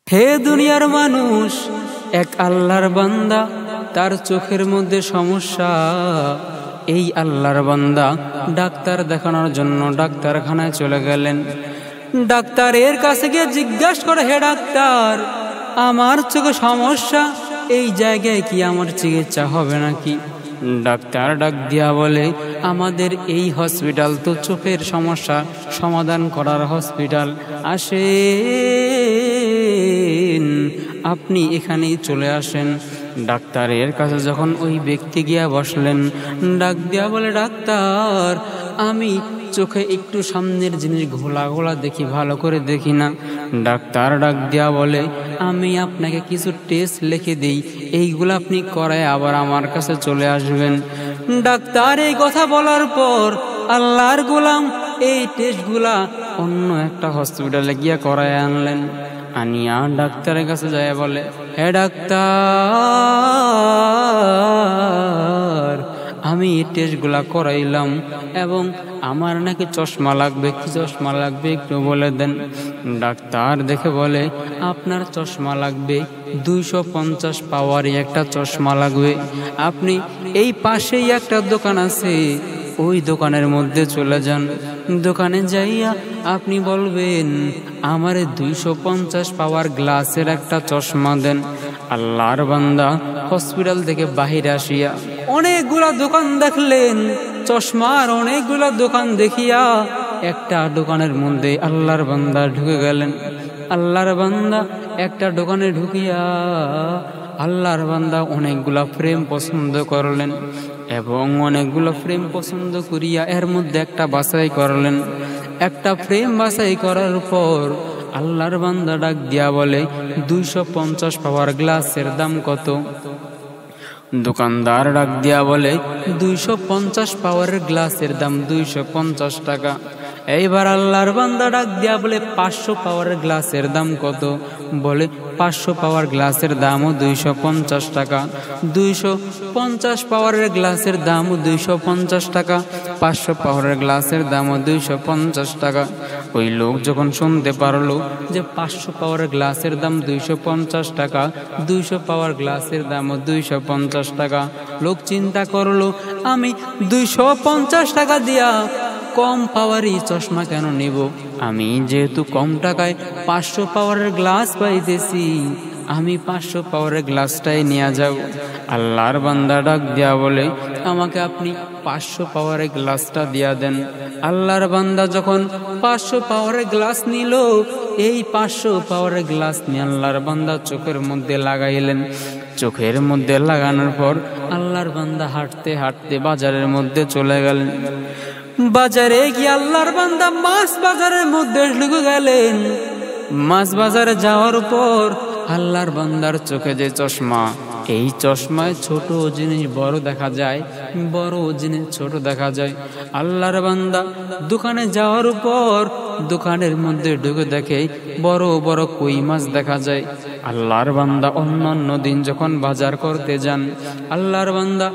হে দুনিয়ার মানুষ, এক আল্লাহর বান্দা, তার চোখের মধ্যে সমস্যা। এই আল্লাহর বান্দা ডাক্তার দেখানোর জন্য ডাক্তারখানায় চলে গেলেন। ডাক্তারের কাছে গিয়ে জিজ্ঞাসা করে, হে ডাক্তার, আমার চোখে সমস্যা, এই জায়গায় কি আমার চিকিৎসা হবে নাকি? ডাক্তার ডাক দিয়া বলে, আমাদের এই হসপিটাল তো চোখের সমস্যা সমাধান করার হসপিটাল, আসেন আপনি এখানেই চলে আসেন। ডাক্তারের কাছে যখন ওই ব্যক্তি গিয়া বসলেন, ডাক দিয়া বলে, ডাক্তার, আমি চোখে একটু সামনের জিনিস ঘোলা ঘোলা দেখি, ভালো করে দেখি না। ডাক্তার ডাক দিয়া বলে, আমি আপনাকে কিছু টেস্ট লিখে দিই, এইগুলো আপনি করায় আবার আমার কাছে চলে আসবেন। ডাক্তার এই কথা বলার পর আল্লাহর গোলাম এই টেস্টগুলা অন্য একটা হসপিটালে গিয়া করায় আনলেন। আনিয়া ডাক্তারের কাছে যায় বলে, হে ডাক্তার, আমি এই টেস্টগুলা করাইলাম এবং আমার নাকি চশমা লাগবে, কি চশমা লাগবে একটু বলে দেন। ডাক্তার দেখে বলে, আপনার চশমা লাগবে 250 পাওয়ারই একটা চশমা লাগবে। আপনি এই পাশেই একটা দোকান আছে, ওই দোকানের মধ্যে চলে যান। দোকানে যাইয়া আপনি বলবেন, আমারে 250 পাওয়ার গ্লাসের একটা চশমা দেন। আল্লাহর বান্দা হসপিটাল থেকে বাহিরে আসিয়া অনেকগুলা দোকান দেখলেন, চশমার অনেকগুলা দোকান দেখিয়া একটা দোকানের মধ্যে আল্লাহর বান্দা ঢুকে গেলেন। আল্লাহর বান্দা একটা দোকানে ঢুকিয়া আল্লাহর বান্দা অনেকগুলা ফ্রেম পছন্দ করলেন এবং অনেকগুলো ফ্রেম পছন্দ করিয়া এর মধ্যে একটা বাছাই করলেন। একটা ফ্রেম বাছাই করার পর আল্লাহর বান্দা ডাক দিয়া বলে, 250 পাওয়ার গ্লাসের দাম কত? দোকানদার ডাক দিয়া বলে, 250 পাওয়ারের গ্লাসের দাম 250 টাকা। এইবার আল্লাহর বান্দা ডাক দিয়া বলে, 500 পাওয়ারের গ্লাসের দাম কত? বলে, 500 পাওয়ার গ্লাসের দামও 250 টাকা। 250 পাওয়ারের গ্লাসের দামও 250 টাকা। 500 পাওয়ারের গ্লাসের দামও 250 টাকা। ওই লোক যখন শুনতে পারলো যে 500 পাওয়ারের গ্লাসের দাম 250 টাকা, 200 পাওয়ার গ্লাসের দামও 250 টাকা, লোক চিন্তা করলো, আমি 250 টাকা দিয়া কম পাওয়ারই চশমা কেন নিব? আমি যেহেতু কম টাকায় 500 পাওয়ারের গ্লাস পাইতেছি, আমি 500 পাওয়ারের গ্লাসটাই নিয়ে যাব। আল্লাহর বান্দা ডাক দিয়া বলে, আমাকে আপনি 500 পাওয়ারের গ্লাসটা দিয়া দেন। আল্লাহর বান্দা যখন 500 পাওয়ারের গ্লাস নিল, এই 500 পাওয়ারের গ্লাস নিয়ে আল্লাহর বান্দা চোখের মধ্যে লাগাইলেন। চোখের মধ্যে লাগানোর পর আল্লাহর বান্দা হাঁটতে হাঁটতে বাজারের মধ্যে চলে গেলেন। বাজারে গিয়ে আল্লাহর বান্দা মাছ বাজারের মধ্যে ঢুকে গেলেন। মাছ বাজারে যাওয়ার পর আল্লাহর বান্দার চোখে যে চশমা, এই চশমায় ছোট জিনিস বড় দেখা যায়, বড় জিনিস ছোট দেখা যায়। আল্লাহর বান্দা দোকানে যাওয়ার পর দোকানের মধ্যে ঢুকে দেখে বড় বড় কই মাছ দেখা যায়। আল্লাহর বান্দা অন্যান্য দিন যখন বাজার করতে যান, আল্লাহর বান্দা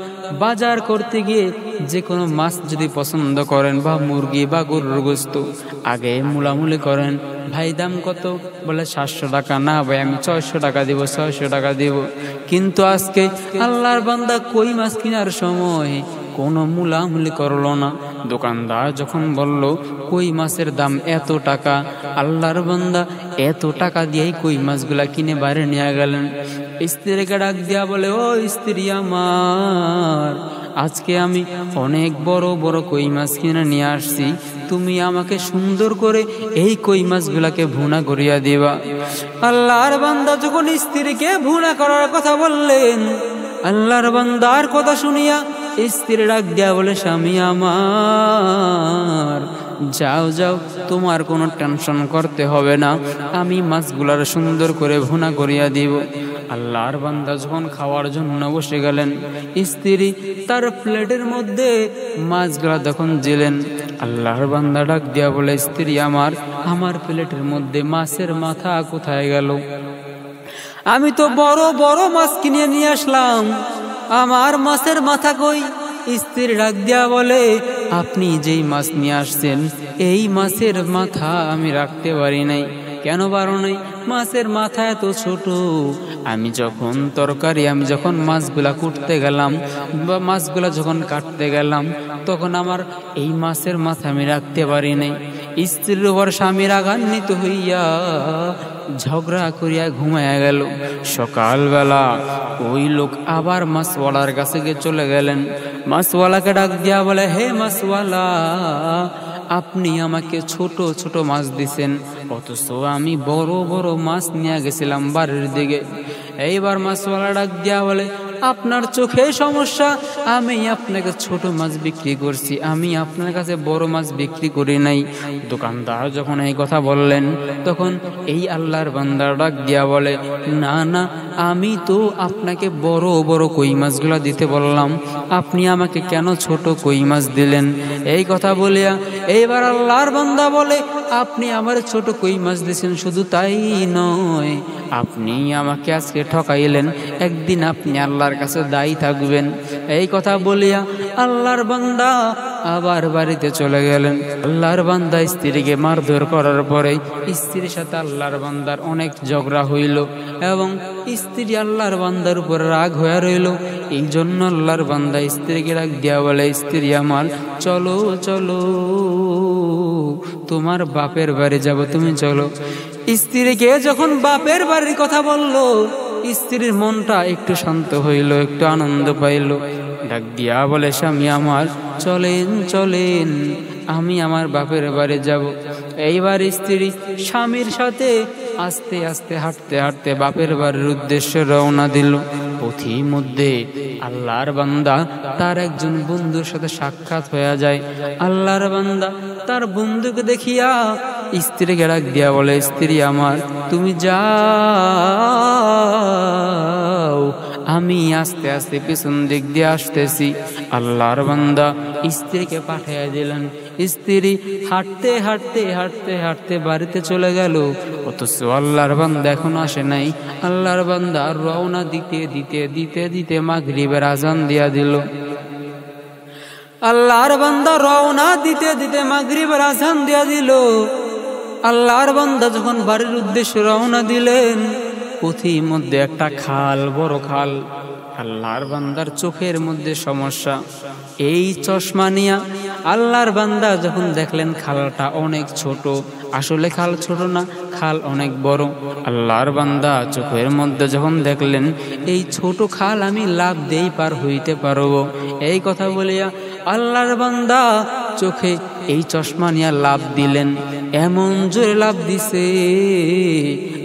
বাজার করতে গিয়ে যে কোনো মাছ যদি পছন্দ করেন, বা মুরগি বা গরুর গোশত, আগে মুলামুলি করেন, ভাই দাম কত? বলে 700 টাকা। না ভাই, আমি 600 টাকা দিব, 600 টাকা দিব। কিন্তু আজকে আল্লাহর বান্দা কই মাছ কেনার সময় কোনো মুলামুলি করলো না। দোকানদার যখন বলল কই মাছের দাম এত টাকা, আল্লাহর বান্দা এত টাকা দিয়েই কই মাছগুলা কিনে বাইরে নিয়ে গেলেন। স্ত্রীকে ডাক দিয়া বলে, ও স্ত্রী আমার, আজকে আমি অনেক বড় বড় কই মাছ কিনে নিয়ে আসছি, তুমি আমাকে সুন্দর করে এই কই মাছগুলাকে ভুনা করিয়া দিবা। আল্লাহর বান্দা যখন স্ত্রীকে ভুনা করার কথা বললেন, আল্লাহর বান্দার কথা শুনিয়া স্ত্রী ডাক দিয়া বলে, স্বামী আমার, যাও যাও, তোমার কোনো টেনশন করতে হবে না, আমি মাছগুলার সুন্দর করে ভুনা করিয়া দিব। আল্লাহর বান্দা যখন খাওয়ার জন্য বসে গেলেন, স্ত্রী তার প্লেটের মধ্যে মাছগুলা তখন দিলেন। আল্লাহর বান্দা ডাক দিয়া বলে, স্ত্রী আমার, আমার প্লেটের মধ্যে মাছের মাথা কোথায় গেল? আমি তো বড় বড় মাছ কিনে নিয়ে আসলাম, আমার মাছের মাথা কই? স্ত্রী ডাক দিয়া বলে, আপনি যেই মাছ নিয়ে আসছেন, এই মাছের মাথা আমি রাখতে পারি নাই, কেন পারো নাই? মাছের মাথা এত ছোট। আমি যখন মাছগুলা কুটতে গেলাম বা মাছগুলা যখন কাটতে গেলাম, তখন আমার এই মাছের মাথা আমি রাখতে পারি নাই। স্ত্রীর উপর স্বামী রাগান্বিত হইয়া ঝগড়া করিয়া ঘুমাইয়া গেল। সকালবেলা ওই লোক আবার মাছওয়ালার কাছে গিয়ে চলে গেলেন। মাছওয়ালাকে ডাক দিয়া বলে, হে মাছওয়ালা, আপনি আমাকে ছোট ছোট মাছ দিছেন, অথচ আমি বড় বড় মাছ নিয়ে গেছিলাম বাড়ির দিকে। এইবার মাছওয়ালা ডাক দিয়া বলে, আপনার চোখে সমস্যা, আমি আপনাকে ছোট মাছ বিক্রি করছি, আমি আপনার কাছে বড় মাছ বিক্রি করি নাই। দোকানদার যখন এই কথা বললেন, তখন এই আল্লাহর বান্দা ডাক দিয়া বলে, না না, আমি তো আপনাকে বড় বড় কই মাছগুলা দিতে বললাম, আপনি আমাকে কেন ছোট কই মাছ দিলেন? এই কথা বলিয়া এইবার আল্লাহর বান্দা বলে, আপনি আমার ছোট কই মাছ দিয়েছেন, শুধু তাই নয়, আপনি আমাকে আজকে ঠকাইলেন, একদিন আপনি আল্লাহর কাছে দায়ী থাকবেন। এই কথা বলিয়া আল্লাহর বান্দা আবার বাড়িতে চলে গেলেন। আল্লাহর বান্দা স্ত্রীকে মারধর করার পরে স্ত্রীর সাথে আল্লাহর বান্দার অনেক ঝগড়া হইল এবং স্ত্রী আল্লাহর বান্দার উপর রাগ হয়ে রইল। এই জন্য আল্লাহর বান্দা স্ত্রীকে রাগ দিয়া বলে, স্ত্রী আমার, চলো চলো, তোমার বাপের বাড়ি যাব, তুমি চলো। স্ত্রীকে যখন বাপের বাড়ির কথা বলল, স্ত্রীর মনটা একটু শান্ত হইল, একটু আনন্দ পাইল। ডাক দিয়া বলে, স্বামী আমার, চলেন চলেন, আমি আমার বাপের বাড়ি যাব। এইবার স্ত্রী স্বামীর সাথে আস্তে আস্তে হাঁটতে হাঁটতে বাপের বাড়ির উদ্দেশ্যে রওনা দিল। পথির মধ্যে আল্লাহর বান্দা তার একজন বন্ধুর সাথে সাক্ষাৎ হয়ে যায়। আল্লাহর বান্দা তার বন্ধুকে দেখিয়া স্ত্রীকে ডাক দিয়া বলে, স্ত্রী আমার, তুমি যাও, আমি আস্তে আস্তে পিছন দিক দিয়ে আসতেছি। আল্লাহর বান্দা স্ত্রীকে পাঠিয়ে দিলেন। স্ত্রী হাঁটতে হাঁটতে হাঁটতে হাঁটতে বাড়িতে চলে গেল, অথচ আল্লাহর বান্দা এখন আসে নাই। আল্লাহর বান্দা রওনা দিতে দিতে দিতে দিতে মাগরিবের আজান দিয়া দিল। আল্লাহর বান্দা রওনা দিতে দিতে মাগরিবের আজান দিয়া দিল। আল্লাহর বান্দা যখন বাড়ির উদ্দেশ্যে রওনা দিলেন, পথির মধ্যে একটা খাল, বড় খাল। আল্লাহর বান্দার চোখের মধ্যে সমস্যা। এই চশমা নিয়া আল্লাহর বান্দা যখন দেখলেন খালটা অনেক ছোট, আসলে খাল ছোট না, খাল অনেক বড়। আল্লাহর বান্দা চোখের মধ্যে যখন দেখলেন এই ছোট খাল আমি লাভ দেই পার হইতে পারবো, এই কথা বলিয়া আল্লাহর বান্দা চোখে এই চশমা নিয়ে লাভ দিলেন। এমন জোরে লাভ দিছে,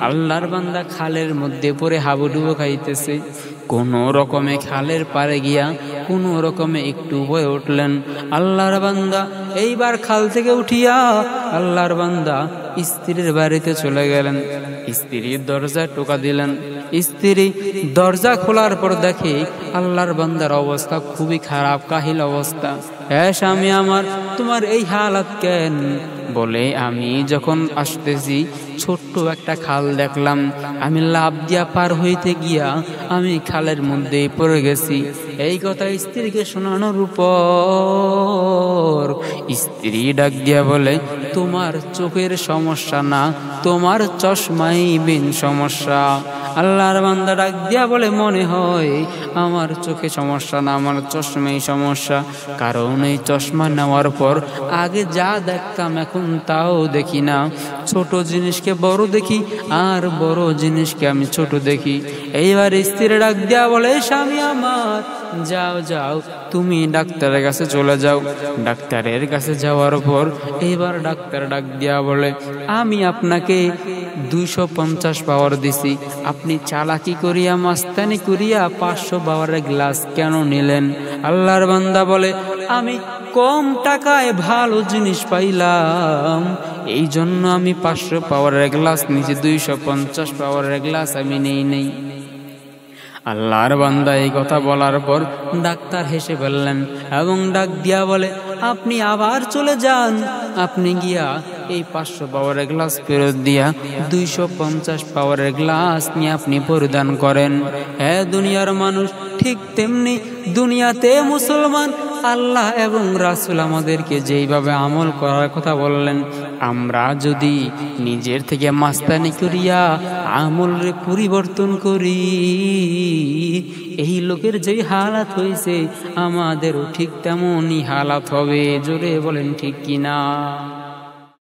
আল্লাহর বান্দা খালের মধ্যে পড়ে হাবুডুবু খাইতেছে। কোন রকমে খালের পারে গিয়া কোন রকমে একটু বয়ে উঠলেন। আল্লাহর বান্দা এইবার খাল থেকে উঠিয়া আল্লাহর বান্দা স্ত্রীর বাড়িতে চলে গেলেন। স্ত্রীর দরজায় টোকা দিলেন। স্ত্রী দরজা খোলার পর দেখে আল্লাহর বান্দার অবস্থা খুবই খারাপ, কাহিল অবস্থা। হ্যাঁ স্বামী আমার, তোমার এই হালাত কেন? বলে, আমি যখন আসতেছি ছোট্ট একটা খাল দেখলাম, আমি লাভ দিয়া পার হইতে গিয়া আমি খালের মধ্যে পড়ে গেছি। এই কথা স্ত্রীকে শোনানোর উপর স্ত্রী ডাক দিয়া বলে, তোমার চোখের সমস্যা না, তোমার চশমাই মেন সমস্যা। আল্লাহর বান্দা ডাক দিয়া বলে, মনে হয় আমার চোখে সমস্যা না, আমার চশমাই সমস্যা। কারণ এই চশমা নেওয়ার পর আগে যা দেখতাম এখন তাও দেখি না। ছোট জিনিসকে বড় দেখি আর বড় জিনিসকে আমি ছোট দেখি। এইবার স্ত্রী ডাক দিয়া বলে, স্বামী আমার, যাও যাও, তুমি ডাক্তারের কাছে চলে যাও। ডাক্তারের কাছে যাওয়ার পর এইবার ডাক্তার ডাক দিয়া বলে, আমি আপনাকে 250 পাওয়ার দিছি, আপনি চালাকি করিয়া মাস্তানি করিয়া 500 পাওয়ারের গ্লাস কেন নিলেন? আল্লাহর বান্দা বলে, আমি কম টাকায় ভালো জিনিস পাইলাম, এই জন্য আমি 500 পাওয়ারের গ্লাস নিচে, 250 পাওয়ারের গ্লাস আমি নেই। আল্লাহর বান্দা এই কথা বলার পর ডাক্তার হেসে ফেললেন এবং ডাক দিয়া বলে, আপনি আবার চলে যান, আপনি গিয়া এই 500 পাওয়ারের গ্লাস ফেরত দিয়া 250 পাওয়ারের গ্লাস নিয়ে আপনি পরিধান করেন। হ্যাঁ দুনিয়ার মানুষ, ঠিক তেমনি দুনিয়াতে মুসলমান আল্লাহ এবং রাসূল আমাদেরকে যেইভাবে আমল করার কথা বললেন আমরা যদি নিজের থেকে মাস্তানি করিয়া আমলরে পরিবর্তন করি, এই লোকের যে হালাত হয়েছে আমাদেরও ঠিক তেমনই হালাত হবে। জোরে বলেন ঠিক কিনা?